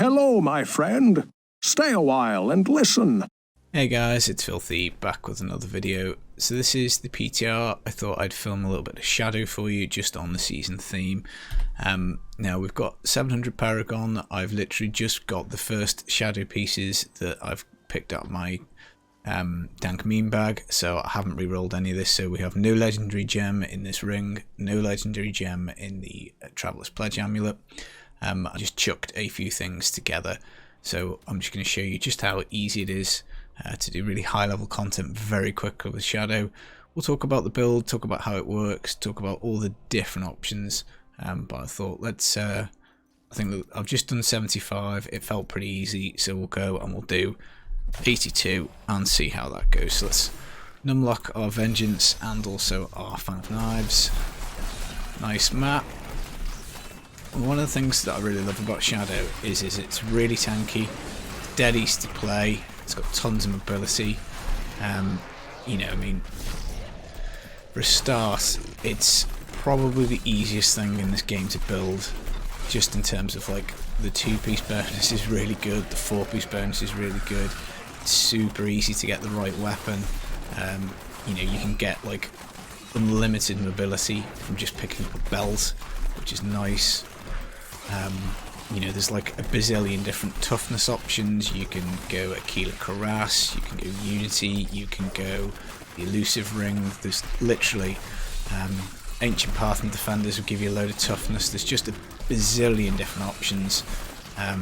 Hello, my friend. Stay a while and listen. Hey guys, it's Filthy, back with another video. So this is the PTR. I thought I'd film a little bit of Shadow for you, just on the season theme. Now we've got 700 Paragon. I've literally just got the first Shadow pieces that I've picked up my dank meme bag, so I haven't re-rolled any of this. So we have no legendary gem in this ring, no legendary gem in the Traveler's Pledge amulet. I just chucked a few things together, so I'm just going to show you just how easy it is to do really high level content very quickly with Shadow. We'll talk about the build, talk about how it works, talk about all the different options, but I thought let's I think that I've just done 75, it felt pretty easy, so we'll go and we'll do 82 and see how that goes. So let's numlock our Vengeance and also our Fan of Knives. Nice map. One of the things that I really love about Shadow is it's really tanky, dead easy to play, it's got tons of mobility. You know, I mean, for a start, it's probably the easiest thing in this game to build, just in terms of like the 2-piece bonus is really good, the 4-piece bonus is really good, it's super easy to get the right weapon. You know, you can get like unlimited mobility from just picking up a belt, which is nice. You know, there's like a bazillion different toughness options. You can go Aquila Cuirass, you can go Unity, you can go the Elusive Ring. There's literally Ancient Path and Defenders will give you a load of toughness. There's just a bazillion different options. Well,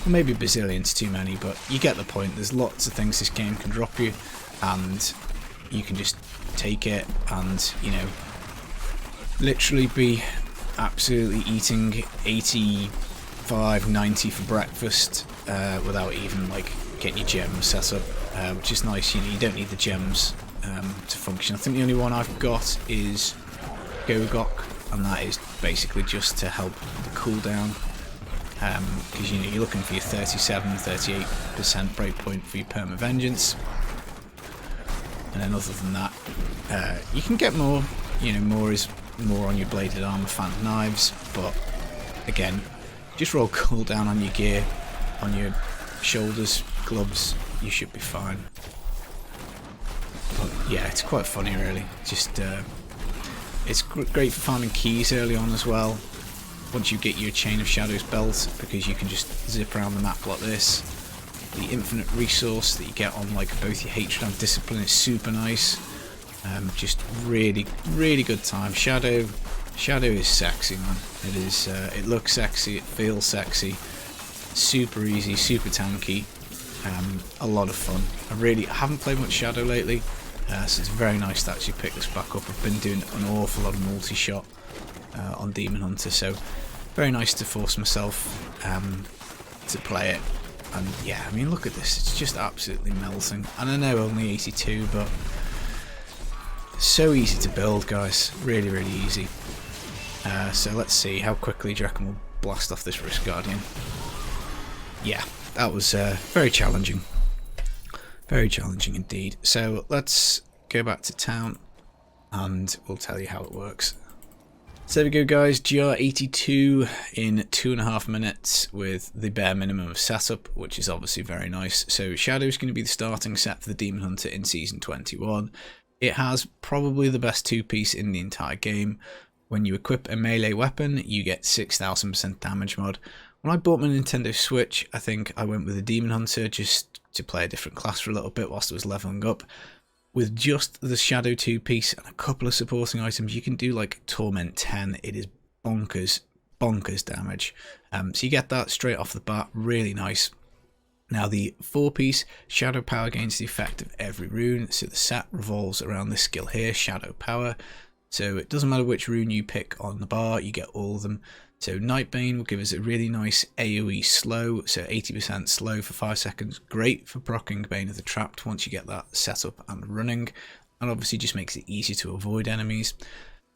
maybe bazillion's too many, but you get the point. There's lots of things this game can drop you, and you can just take it and, you know, literally be absolutely eating 85, 90 for breakfast without even like getting your gems set up, which is nice. You know, you don't need the gems to function. I think the only one I've got is Gogok, and that is basically just to help the cooldown, because you know, you're looking for your 37-38% breakpoint for your perma vengeance, and then other than that, you can get more. You know, more is more on your bladed armor, Fan of Knives, but again, just roll cooldown on your gear, on your shoulders, gloves, you should be fine. But yeah, it's quite funny really. Just it's great for farming keys early on as well, once you get your Chain of Shadows belt, because you can just zip around the map like this. The infinite resource that you get on like both your Hatred and Discipline is super nice. Just really good time. Shadow is sexy, man. It is. It looks sexy. It feels sexy. Super easy. Super tanky. A lot of fun. I haven't played much Shadow lately, so it's very nice to actually pick this back up. I've been doing an awful lot of multi-shot on Demon Hunter, so very nice to force myself to play it. And yeah, I mean, look at this. It's just absolutely melting. And I know only 82, but so easy to build, guys. Really easy. So let's see, how quickly do you reckon we'll blast off this Risk Guardian? Yeah, that was very challenging. Very challenging indeed. So let's go back to town and we'll tell you how it works. So there we go, guys. GR82 in 2.5 minutes with the bare minimum of setup, which is obviously very nice. So Shadow is going to be the starting set for the Demon Hunter in Season 21. It has probably the best 2-piece in the entire game. When you equip a melee weapon, you get 6000% damage mod. When I bought my Nintendo Switch, I think I went with the Demon Hunter just to play a different class for a little bit whilst I was leveling up. With just the Shadow 2-piece and a couple of supporting items, you can do like Torment 10. It is bonkers damage. So you get that straight off the bat, really nice. Now the 4-piece Shadow Power gains the effect of every rune, so the set revolves around this skill here, Shadow Power. So it doesn't matter which rune you pick on the bar, you get all of them. So Nightbane will give us a really nice AoE slow, so 80% slow for 5 seconds, great for proccing Bane of the Trapped once you get that set up and running, and obviously just makes it easier to avoid enemies.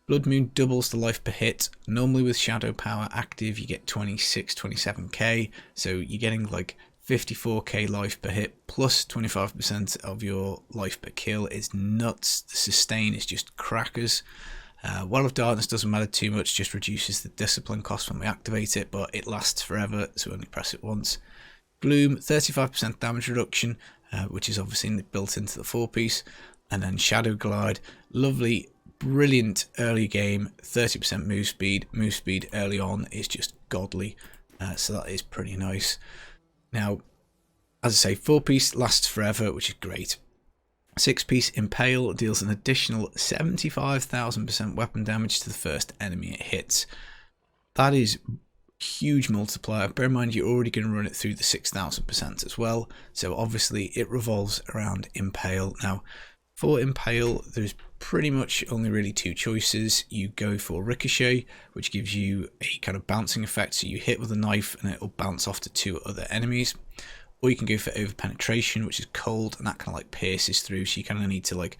Blood Moon doubles the life per hit. Normally with Shadow Power active you get 26-27k, so you're getting like 54k life per hit plus 25% of your life per kill. Is nuts. The sustain is just crackers. Wall of Darkness doesn't matter too much, just reduces the discipline cost when we activate it, but it lasts forever, so we only press it once. Gloom, 35% damage reduction, which is obviously built into the 4-piece. And then Shadow Glide, lovely, brilliant early game, 30% move speed. Move speed early on is just godly, so that is pretty nice. Now, as I say, 4-piece lasts forever, which is great. 6-piece Impale deals an additional 75,000% weapon damage to the first enemy it hits. That is huge multiplier. Bear in mind you're already going to run it through the 6,000% as well, so obviously it revolves around Impale. Now, for Impale, there's pretty much only really 2 choices. You go for Ricochet, which gives you a kind of bouncing effect, so you hit with a knife and it'll bounce off to 2 other enemies. Or you can go for Overpenetration, which is cold, and that kind of like pierces through, so you kind of need to like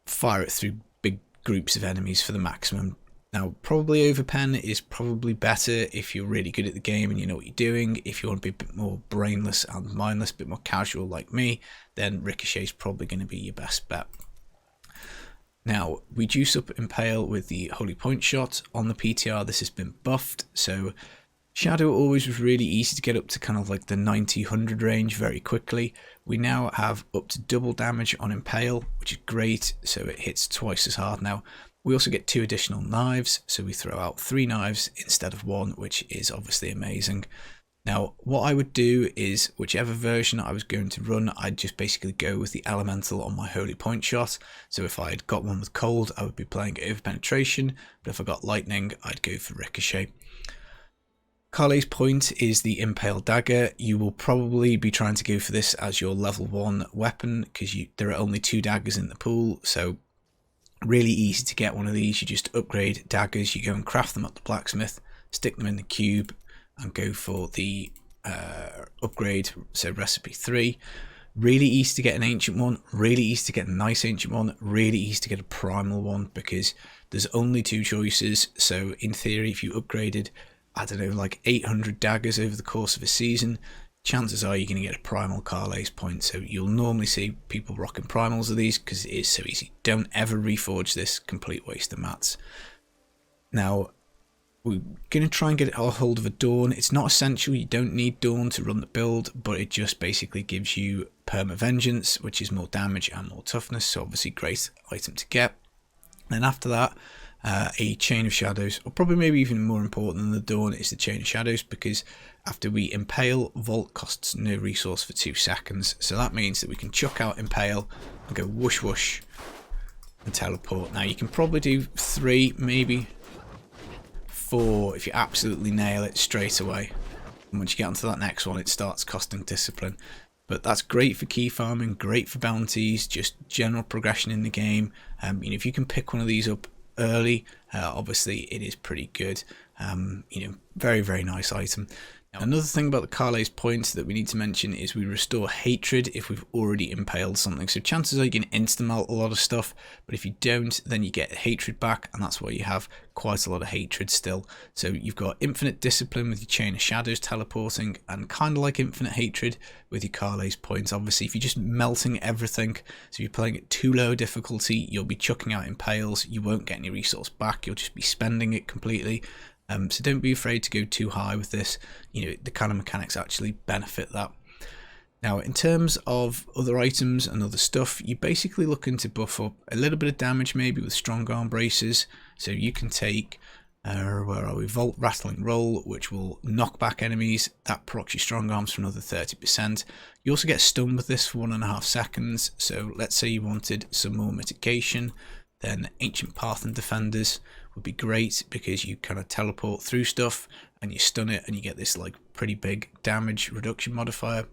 fire it through big groups of enemies for the maximum. Now, probably Overpen is probably better if you're really good at the game and you know what you're doing. If you want to be a bit more brainless and mindless, a bit more casual like me, then Ricochet is probably going to be your best bet. Now, we juice up Impale with the Holy Point shot. On the PTR, this has been buffed, so Shadow always was really easy to get up to kind of like the 90-100 range very quickly. We now have up to double damage on Impale, which is great, so it hits twice as hard now. We also get 2 additional knives, so we throw out 3 knives instead of 1, which is obviously amazing. Now, what I would do is, whichever version I was going to run, I'd just basically go with the elemental on my Holy Point shot. So if I had got one with cold, I would be playing Overpenetration, but if I got lightning, I'd go for Ricochet. Carle's Point is the Impale Dagger. You will probably be trying to go for this as your level 1 weapon, because there are only 2 daggers in the pool, so really easy to get one of these. You just upgrade daggers, you go and craft them at the blacksmith, stick them in the cube, and go for the upgrade, so recipe 3. Really easy to get an ancient one, really easy to get a nice ancient one, really easy to get a primal one, because there's only 2 choices. So in theory, if you upgraded, I don't know, like 800 daggers over the course of a season, chances are you're going to get a primal Carle's Point. So you'll normally see people rocking primals of these because it is so easy. Don't ever reforge this, complete waste of mats. Now, we're going to try and get a hold of a Dawn. It's not essential, you don't need Dawn to run the build, but it just basically gives you Perma Vengeance, which is more damage and more toughness, so obviously great item to get. Then after that, a Chain of Shadows, or probably maybe even more important than the Dawn is the Chain of Shadows, because after we Impale, Vault costs no resource for 2 seconds, so that means that we can chuck out Impale and go whoosh whoosh and teleport. Now you can probably do 3, maybe 4 if you absolutely nail it straight away, and once you get onto that next one it starts costing discipline. But that's great for key farming, great for bounties, just general progression in the game. If you can pick one of these up early, obviously it is pretty good. Very, very nice item. Now, another thing about the Carle's Points that we need to mention is we restore hatred if we've already impaled something. So chances are you can insta-melt a lot of stuff, but if you don't, then you get hatred back, and that's why you have quite a lot of hatred still. So you've got infinite discipline with your Chain of Shadows teleporting, and kind of like infinite hatred with your Carle's Points. Obviously, if you're just melting everything, so if you're playing at too low difficulty, you'll be chucking out impales, you won't get any resource back, you'll just be spending it completely. So don't be afraid to go too high with this. The kind of mechanics actually benefit that. Now, in terms of other items and other stuff, you're basically looking to buff up a little bit of damage maybe with strong arm braces. So you can take, Vault Rattling Roll, which will knock back enemies. That procs your strong arms for another 30%. You also get stunned with this for 1.5 seconds. So let's say you wanted some more mitigation, then Ancient Path and Defenders would be great, because you kind of teleport through stuff and you stun it and you get this like pretty big damage reduction modifier.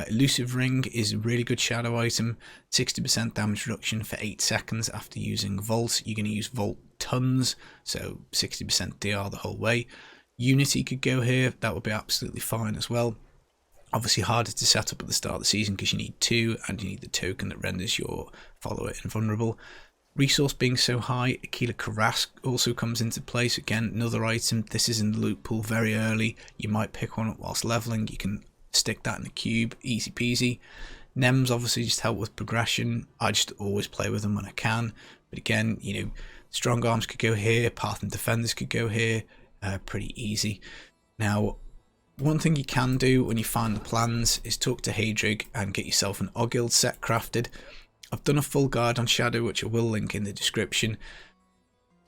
Elusive Ring is a really good shadow item, 60% damage reduction for 8 seconds after using Vault. You're going to use Vault tons, so 60% DR the whole way. Unity could go here, that would be absolutely fine as well. Obviously harder to set up at the start of the season because you need 2 and you need the token that renders your follower invulnerable. Resource being so high, Aquila Karask also comes into place. Again, another item. This is in the loot pool very early. You might pick one up whilst leveling. You can stick that in the cube, easy peasy. Nems obviously just help with progression. I just always play with them when I can. But again, Strong arms could go here, path and defenders could go here, pretty easy. Now, one thing you can do when you find the plans is talk to Hadrig and get yourself an Ogild set crafted. I've done a full guide on Shadow, which I will link in the description.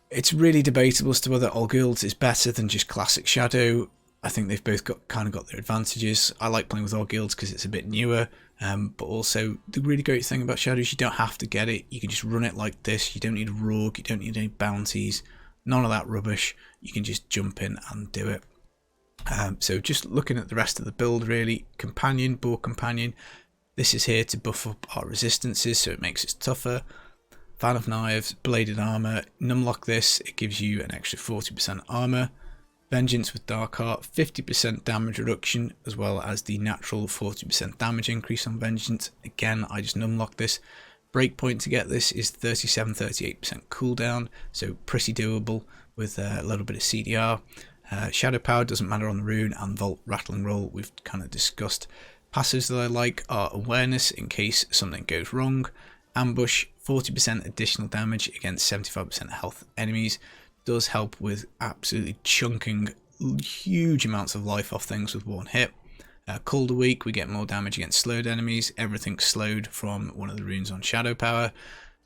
It's really debatable as to whether Ogild is better than just classic Shadow. I think they've both got their advantages. I like playing with Ogild because it's a bit newer, but also the really great thing about Shadow is you don't have to get it. You can just run it like this. You don't need a rogue, you don't need any bounties, none of that rubbish. You can just jump in and do it. So just looking at the rest of the build, really, Companion, Boar Companion. This is here to buff up our resistances, so it makes us tougher. Fan of Knives, Bladed Armour. Numlock this, it gives you an extra 40% armour. Vengeance with Dark Heart, 50% damage reduction, as well as the natural 40% damage increase on Vengeance. Again, I just numlock this. Breakpoint to get this is 37-38% cooldown, so pretty doable with a little bit of CDR. Shadow Power doesn't matter on the rune, and Volt Rattling Roll we've kind of discussed. Passives that I like are Awareness in case something goes wrong. Ambush, 40% additional damage against 75% health enemies. Does help with absolutely chunking huge amounts of life off things with one hit. Cold a week, we get more damage against slowed enemies. Everything's slowed from one of the runes on Shadow Power.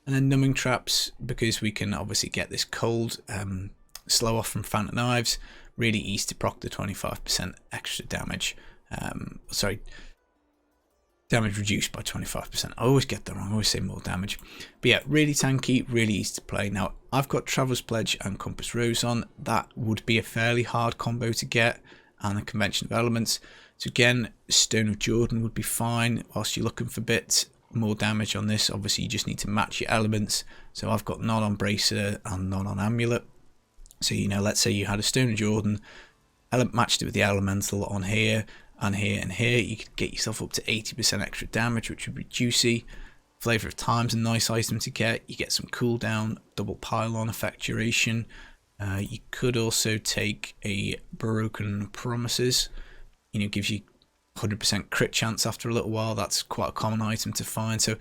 And then Numbing Traps, because we can obviously get this cold slow off from Phantom Knives. Really easy to proc the 25% extra damage. Damage reduced by 25%. I always get that wrong, I always say more damage. But yeah, really tanky, really easy to play. Now, I've got Traveller's Pledge and Compass Rose on. That would be a fairly hard combo to get, and a Convention of Elements. So again, Stone of Jordan would be fine whilst you're looking for bits. More damage on this, obviously you just need to match your elements. So I've got none on Bracer and none on Amulet. So, you know, let's say you had a Stone of Jordan, matched it with the Elemental on here, and here and here, you could get yourself up to 80% extra damage, which would be juicy. Flavor of Time's a nice item to get. You get some cooldown, double pylon effect duration. You could also take a Broken Promises. You know, gives you 100% crit chance after a little while. That's quite a common item to find. So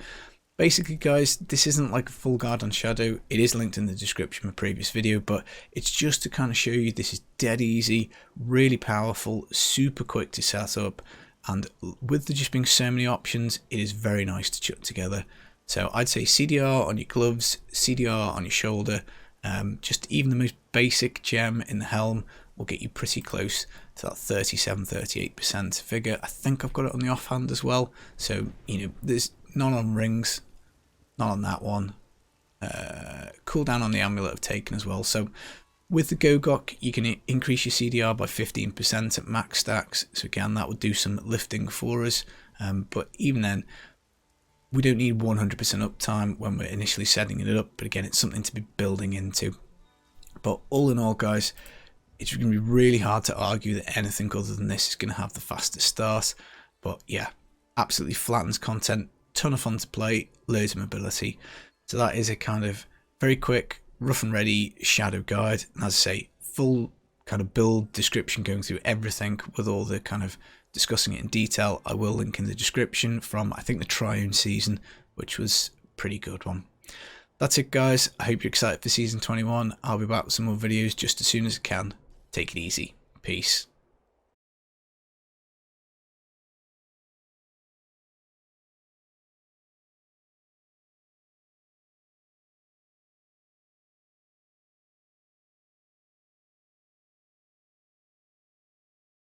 basically, guys, this isn't like a full guide on Shadow. It is linked in the description of a previous video, but it's just to kind of show you this is dead easy, really powerful, super quick to set up, and with there just being so many options, it is very nice to chuck together. So I'd say CDR on your gloves, CDR on your shoulder, just even the most basic gem in the helm will get you pretty close to that 37-38% figure. I think I've got it on the offhand as well. So, you know, there's none on rings, not on that one. Cooldown on the Amulet of Taken as well. So with the Gogok, you can increase your CDR by 15% at max stacks. So again, that would do some lifting for us. But even then, we don't need 100% uptime when we're initially setting it up. But again, it's something to be building into. But all in all, guys, it's going to be really hard to argue that anything other than this is going to have the fastest start. But yeah, absolutely flattens content. Ton of fun to play, loads of mobility. So that is a kind of very quick, rough and ready Shadow guide. And as I say, full kind of build description going through everything with all the kind of discussing it in detail. I will link in the description from, I think, the Triune season, which was a pretty good one. That's it, guys. I hope you're excited for season 21. I'll be back with some more videos just as soon as I can. Take it easy. Peace.